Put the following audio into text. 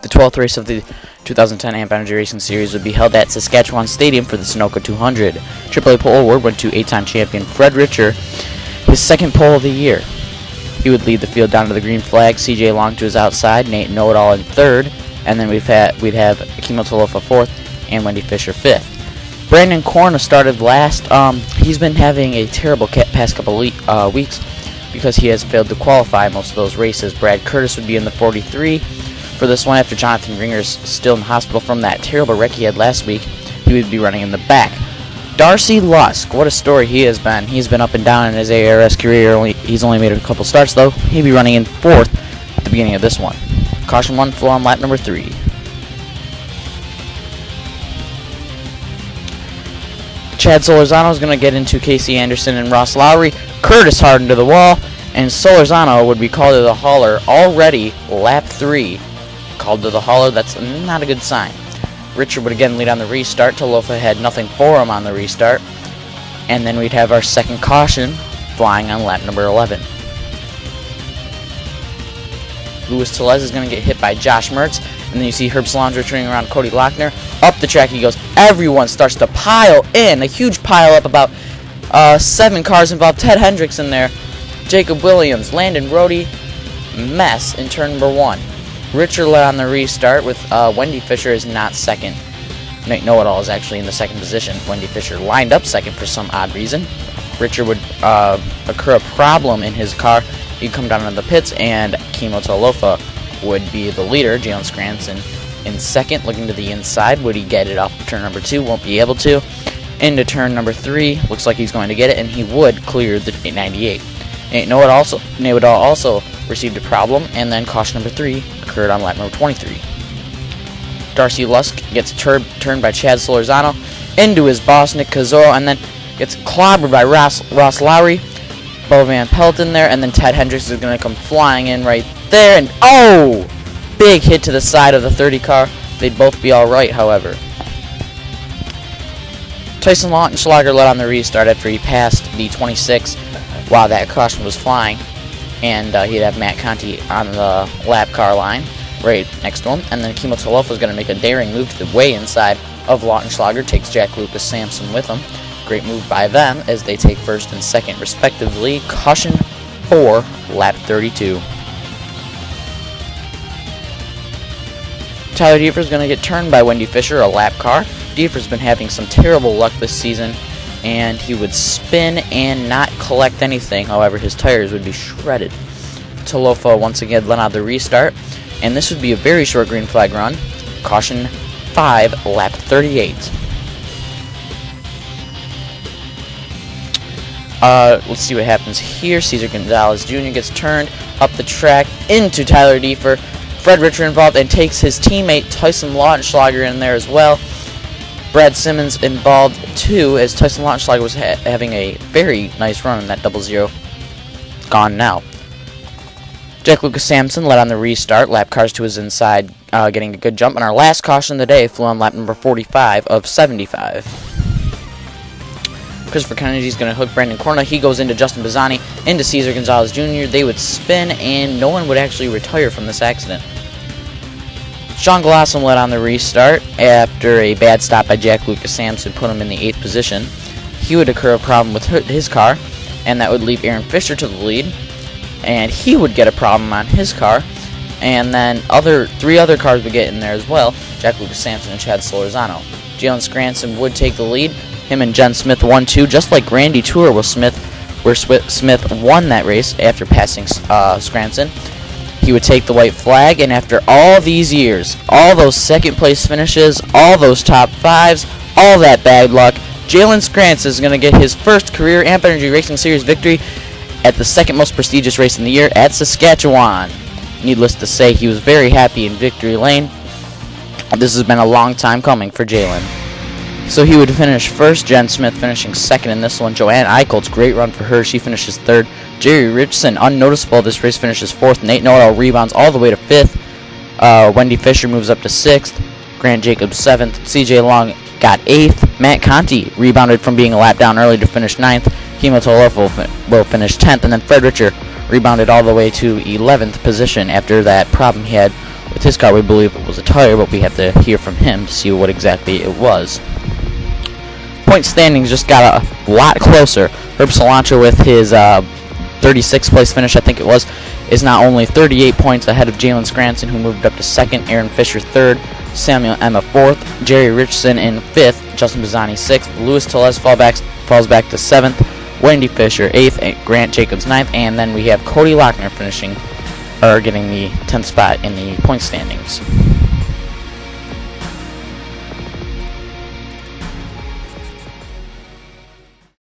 The 12th race of the 2010 AMP Energy Racing Series would be held at Saskatchewan Stadium for the Sunoco 200. AAA pole award went to 8-time champion Fred Ritcher, his second pole of the year. He would lead the field down to the green flag, CJ Long to his outside, Nate Know-It-All in third, and then we'd have Akimo Tolofa fourth and Wendy Fisher fifth. Brandon Corna started last. He's been having a terrible past couple weeks because he has failed to qualify most of those races. Brad Curtis would be in the 43 for this one after Jonathan Ringer's still in the hospital from that terrible wreck he had last week. He would be running in the back. Darcy Lusk, what a story he has been. He's been up and down in his AERS career. He's only made a couple starts though. He'd be running in fourth at the beginning of this one. Caution 1 flew on lap number 3. Chad Solorzano is going to get into Casey Anderson and Ross Lowry. Curtis hardened to the wall, and Solorzano would be called to the hauler already. Lap 3. Called to the hauler, that's not a good sign. Ritcher would again lead on the restart. Tolofa had nothing for him on the restart. And then we'd have our second caution flying on lap number 11. Louis Tellez is going to get hit by Josh Mertz. And then you see Herb Cilantro turning around Cody Lochner. Up the track he goes. Everyone starts to pile in. A huge pile up. About 7 cars involved. Ted Hendricks in there. Jacob Williams. Landon Rohde. Mess in turn number 1. Ritcher led on the restart with Wendy Fisher is not second. Nate Know-It-All is actually in the second position. Wendy Fisher lined up second for some odd reason. Ritcher would occur a problem in his car. He'd come down into the pits, and Akimo Tolofa would be the leader. Jalen Scranton in second, looking to the inside. Would he get it off of turn number 2? Won't be able to. Into turn number 3. Looks like he's going to get it, and he would clear the 98. Nate Know-It-All also received a problem, and then caution number 3 occurred on lap number 23. Darcy Lusk gets turned by Chad Solorzano into his boss, Nick Cazoro, and then gets clobbered by Ross Lowry. Bo Van Pelt in there, and then Ted Hendricks is going to come flying in right there, and oh! Big hit to the side of the 30 car. They'd both be alright, however. Tyson Lautenschlager led on the restart after he passed the 26 while that caution was flying, and he'd have Matt Conti on the lap car line right next to him, and then Akimo Tolofa is going to make a daring move to the way inside of Lautenschlager, takes Jack Lucas Sampson with him. Great move by them as they take first and second respectively. Caution 4, lap 32. Tyler Diefer is going to get turned by Wendy Fisher, a lap car. Diefer's been having some terrible luck this season, and he would spin and not collect anything. However, his tires would be shredded. Tolofa once again led on the restart, and this would be a very short green flag run. Caution 5, lap 38. Let's see what happens here. Cesar Gonzalez Jr. gets turned up the track into Tyler Diefer. Fred Ritcher involved and takes his teammate Tyson Lautenschlager in there as well. Brad Simmons involved too, as Tyson Lautenschlager was having a very nice run in that 0-0. Gone now. Jack Lucas Sampson led on the restart. Lap cars to his inside, getting a good jump. And our last caution of the day flew on lap number 45 of 75. Christopher Kennedy's going to hook Brandon Corna. He goes into Justin Bazzani, into Cesar Gonzalez Jr. They would spin, and no one would actually retire from this accident. Sean Glossum led on the restart after a bad stop by Jack Lucas Sampson put him in the 8th position. He would occur a problem with his car, and that would leave Aaron Fisher to the lead, and he would get a problem on his car, and then 3 other cars would get in there as well, Jack Lucas Sampson and Chad Solorzano. Jalen Scranton would take the lead. Him and Jen Smith 1-2, just like Randy Tour where Smith won that race after passing Scranton. He would take the white flag, and after all these years, all those second place finishes, all those top 5s, all that bad luck, Jalen Scranton is going to get his first career AMP Energy Racing Series victory at the second most prestigious race in the year at Saskatchewan. Needless to say, he was very happy in victory lane. This has been a long time coming for Jalen. So he would finish first, Jen Smith finishing second in this one. Joanne Eichelt's great run for her. She finishes third. Jerry Richardson, unnoticeable this race, finishes fourth. Nate Know-It-All rebounds all the way to fifth. Wendy Fisher moves up to sixth. Grant Jacobs 7th. CJ Long got 8th. Matt Conti rebounded from being a lap down early to finish 9th. Akimo Tolofa will finish 10th. And then Fred Ritcher rebounded all the way to 11th position after that problem he had with With his car, we believe it was a tire, but we have to hear from him to see what exactly it was. Point standings just got a lot closer. Herb Cilantro, with his 36th place finish, I think it was, is now only 38 points ahead of Jalen Scranton, who moved up to 2nd, Aaron Fisher 3rd, Samuel Emma 4th, Jerry Richardson in 5th, Justin Bazzani 6th, Louis Tellez falls back to 7th, Wendy Fisher 8th, and Grant Jacobs 9th, and then we have Cody Lochner getting the 10th spot in the point standings.